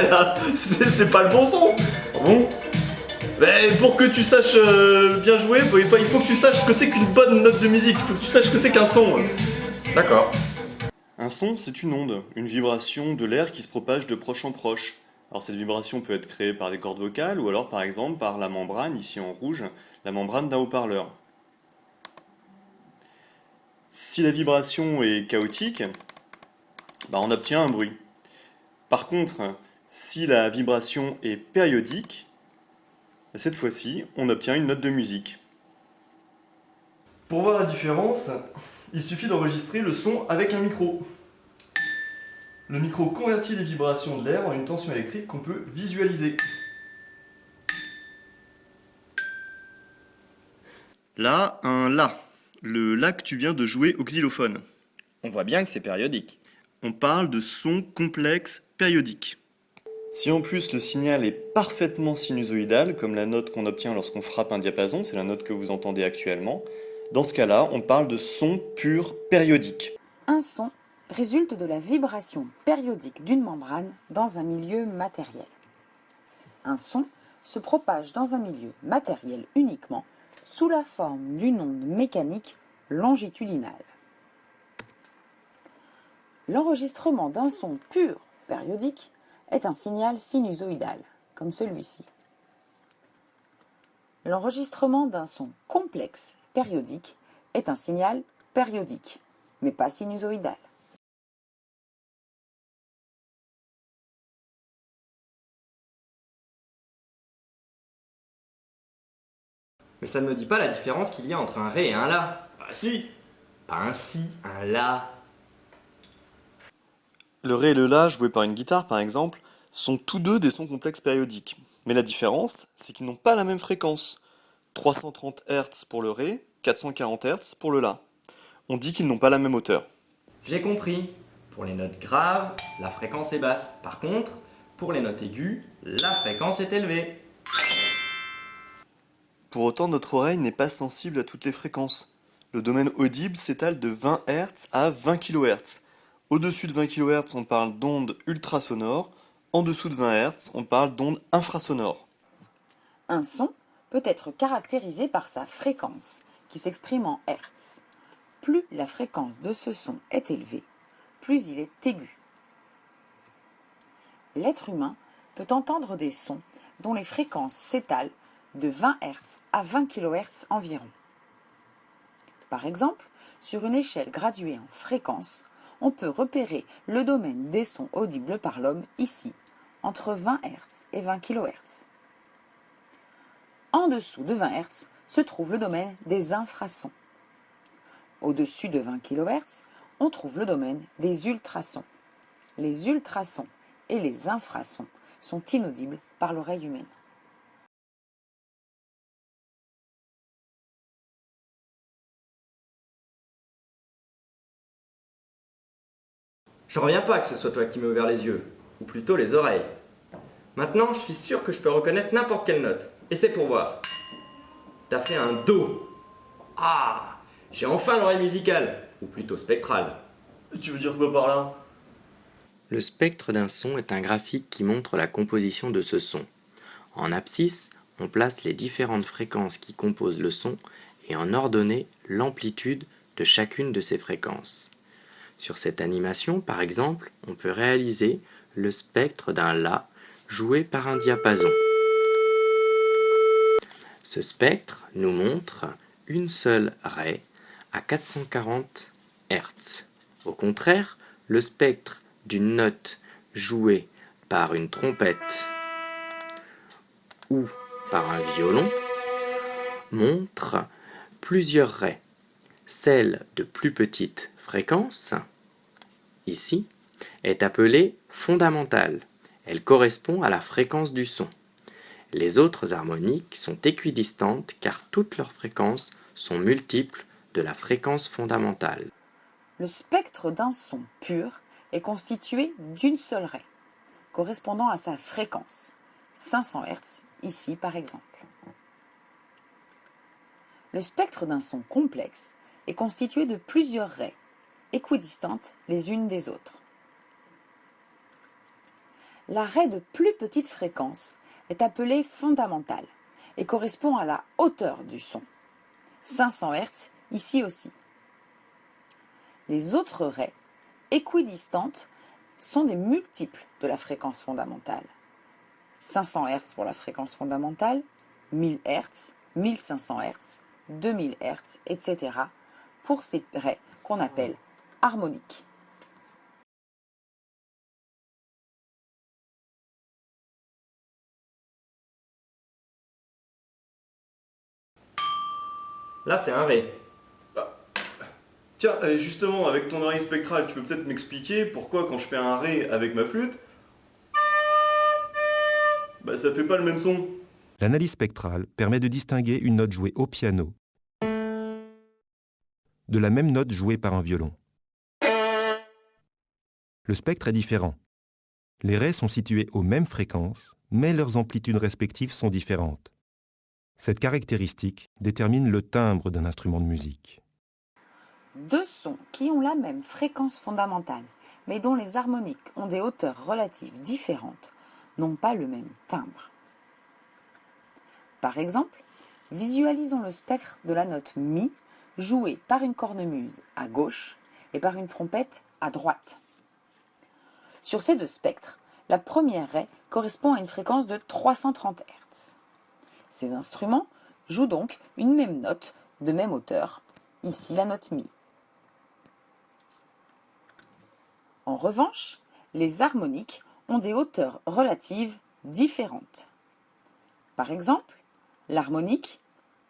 là. C'est pas le bon son. Ah bon? Mais pour que tu saches bien jouer, il faut que tu saches ce que c'est qu'une bonne note de musique. Il faut que tu saches ce que c'est qu'un son. D'accord. Un son, c'est une onde, une vibration de l'air qui se propage de proche en proche. Alors cette vibration peut être créée par des cordes vocales ou alors par exemple par la membrane, ici en rouge, la membrane d'un haut-parleur. Si la vibration est chaotique, on obtient un bruit. Par contre, si la vibration est périodique, cette fois-ci, on obtient une note de musique. Pour voir la différence, il suffit d'enregistrer le son avec un micro. Le micro convertit les vibrations de l'air en une tension électrique qu'on peut visualiser. Là, un La. Le La que tu viens de jouer au xylophone. On voit bien que c'est périodique. On parle de son complexe périodique. Si en plus le signal est parfaitement sinusoïdal, comme la note qu'on obtient lorsqu'on frappe un diapason, c'est la note que vous entendez actuellement, dans ce cas-là, on parle de son pur périodique. Un son résulte de la vibration périodique d'une membrane dans un milieu matériel. Un son se propage dans un milieu matériel uniquement sous la forme d'une onde mécanique longitudinale. L'enregistrement d'un son pur périodique est un signal sinusoïdal, comme celui-ci. L'enregistrement d'un son complexe périodique est un signal périodique, mais pas sinusoïdal. Mais ça ne me dit pas la différence qu'il y a entre un Ré et un La. Ah si. Pas un Si, un La. Le Ré et le La, joués par une guitare par exemple, sont tous deux des sons complexes périodiques. Mais la différence, c'est qu'ils n'ont pas la même fréquence. 330 Hz pour le Ré, 440 Hz pour le La. On dit qu'ils n'ont pas la même hauteur. J'ai compris. Pour les notes graves, la fréquence est basse. Par contre, pour les notes aiguës, la fréquence est élevée. Pour autant, notre oreille n'est pas sensible à toutes les fréquences. Le domaine audible s'étale de 20 Hz à 20 kHz. Au-dessus de 20 kHz, on parle d'ondes ultrasonores. En dessous de 20 Hz, on parle d'ondes infrasonores. Un son peut être caractérisé par sa fréquence, qui s'exprime en Hertz. Plus la fréquence de ce son est élevée, plus il est aigu. L'être humain peut entendre des sons dont les fréquences s'étalent de 20 Hz à 20 kHz environ. Par exemple, sur une échelle graduée en fréquences, on peut repérer le domaine des sons audibles par l'homme ici, entre 20 Hz et 20 kHz. En dessous de 20 Hz se trouve le domaine des infrasons. Au-dessus de 20 kHz, on trouve le domaine des ultrasons. Les ultrasons et les infrasons sont inaudibles par l'oreille humaine. Je reviens pas que ce soit toi qui m'aies ouvert les yeux, ou plutôt les oreilles. Maintenant, je suis sûr que je peux reconnaître n'importe quelle note. Et c'est pour voir. T'as fait un Do. Ah, j'ai enfin l'oreille musicale, ou plutôt spectrale. Tu veux dire quoi par là? Le spectre d'un son est un graphique qui montre la composition de ce son. En abscisse, on place les différentes fréquences qui composent le son et en ordonnée l'amplitude de chacune de ces fréquences. Sur cette animation, par exemple, on peut réaliser le spectre d'un La joué par un diapason. Ce spectre nous montre une seule Ré à 440 Hz. Au contraire, le spectre d'une note jouée par une trompette ou par un violon montre plusieurs Ré. Celle de plus petite fréquence, ici, est appelée fondamentale. Elle correspond à la fréquence du son. Les autres harmoniques sont équidistantes car toutes leurs fréquences sont multiples de la fréquence fondamentale. Le spectre d'un son pur est constitué d'une seule raie, correspondant à sa fréquence, 500 Hz, ici par exemple. Le spectre d'un son complexe est constitué de plusieurs raies, équidistantes les unes des autres. L'arrêt de plus petite fréquence est appelé fondamental et correspond à la hauteur du son. 500 Hz ici aussi. Les autres raies, équidistantes, sont des multiples de la fréquence fondamentale. 500 Hz pour la fréquence fondamentale, 1000 Hz, 1500 Hz, 2000 Hz, etc. pour ces raies qu'on appelle harmoniques. Là, c'est un ré. Tiens, justement, avec ton oreille spectrale, tu peux peut-être m'expliquer pourquoi quand je fais un ré avec ma flûte, bah ça fait pas le même son. L'analyse spectrale permet de distinguer une note jouée au piano de la même note jouée par un violon. Le spectre est différent. Les raies sont situées aux mêmes fréquences, mais leurs amplitudes respectives sont différentes. Cette caractéristique détermine le timbre d'un instrument de musique. Deux sons qui ont la même fréquence fondamentale, mais dont les harmoniques ont des hauteurs relatives différentes, n'ont pas le même timbre. Par exemple, visualisons le spectre de la note Mi jouée par une cornemuse à gauche et par une trompette à droite. Sur ces deux spectres, la première raie correspond à une fréquence de 330 Hz. Ces instruments jouent donc une même note de même hauteur, ici la note Mi. En revanche, les harmoniques ont des hauteurs relatives différentes. Par exemple, l'harmonique,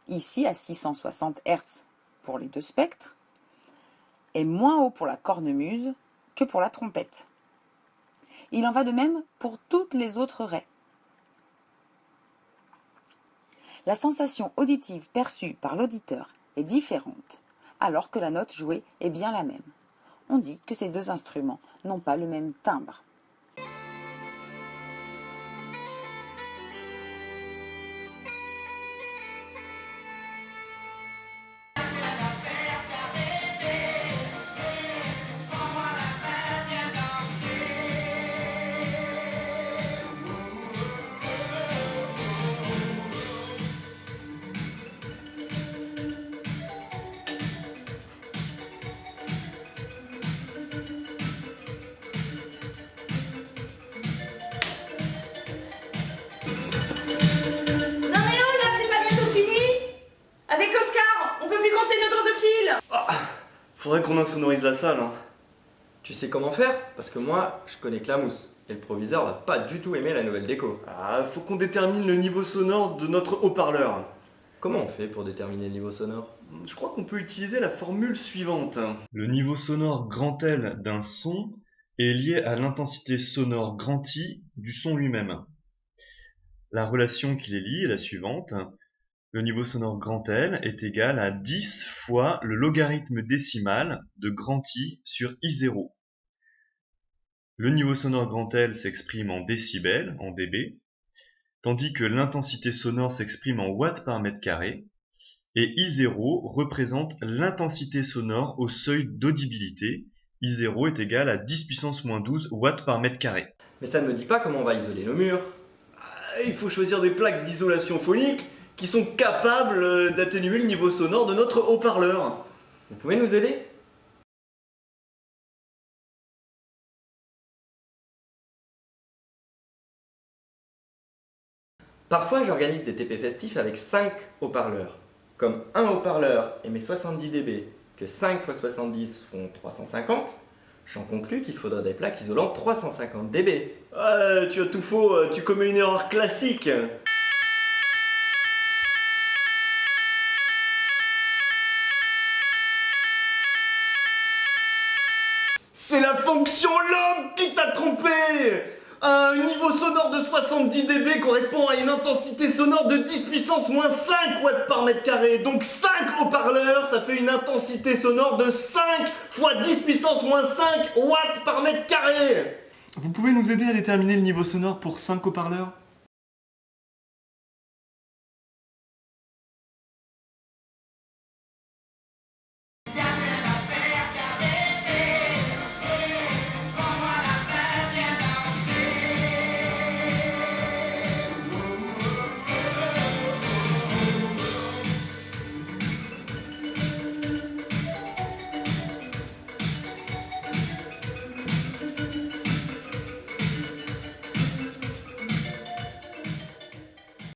ici à 660 Hz pour les deux spectres, est moins haut pour la cornemuse que pour la trompette. Il en va de même pour toutes les autres raies. La sensation auditive perçue par l'auditeur est différente, alors que la note jouée est bien la même. On dit que ces deux instruments n'ont pas le même timbre. Non mais oh là, c'est pas bientôt fini? Avec Oscar, on peut plus compter notre fil. Faudrait qu'on insonorise la salle, hein. Tu sais comment faire? Parce que moi, je connais que la mousse. Et le proviseur va pas du tout aimer la nouvelle déco. Ah, faut qu'on détermine le niveau sonore de notre haut-parleur. Comment on fait pour déterminer le niveau sonore? Je crois qu'on peut utiliser la formule suivante. Le niveau sonore grand L d'un son est lié à l'intensité sonore grand I du son lui-même. La relation qui les lie est la suivante. Le niveau sonore grand L est égal à 10 fois le logarithme décimal de grand I sur I0. Le niveau sonore grand L s'exprime en décibels, en dB, tandis que l'intensité sonore s'exprime en watts par mètre carré, et I0 représente l'intensité sonore au seuil d'audibilité. I0 est égal à 10 puissance moins 12 watts par mètre carré. Mais ça ne me dit pas comment on va isoler nos murs. Il faut choisir des plaques d'isolation phonique qui sont capables d'atténuer le niveau sonore de notre haut-parleur. Vous pouvez nous aider? Parfois, j'organise des TP festifs avec 5 haut-parleurs. Comme un haut-parleur émet 70 dB, que 5 x 70 font 350, j'en conclus qu'il faudrait des plaques isolant 350 dB. Tu as tout faux, tu commets une erreur classique. C'est la fonction log qui t'a trompé. Un niveau sonore de 70 dB correspond à une intensité sonore de 10 puissance moins 5 watts par mètre carré. Donc 5 haut-parleurs, ça fait une intensité sonore de 5 fois 10 puissance moins 5 watts par mètre carré. Vous pouvez nous aider à déterminer le niveau sonore pour 5 haut-parleurs ?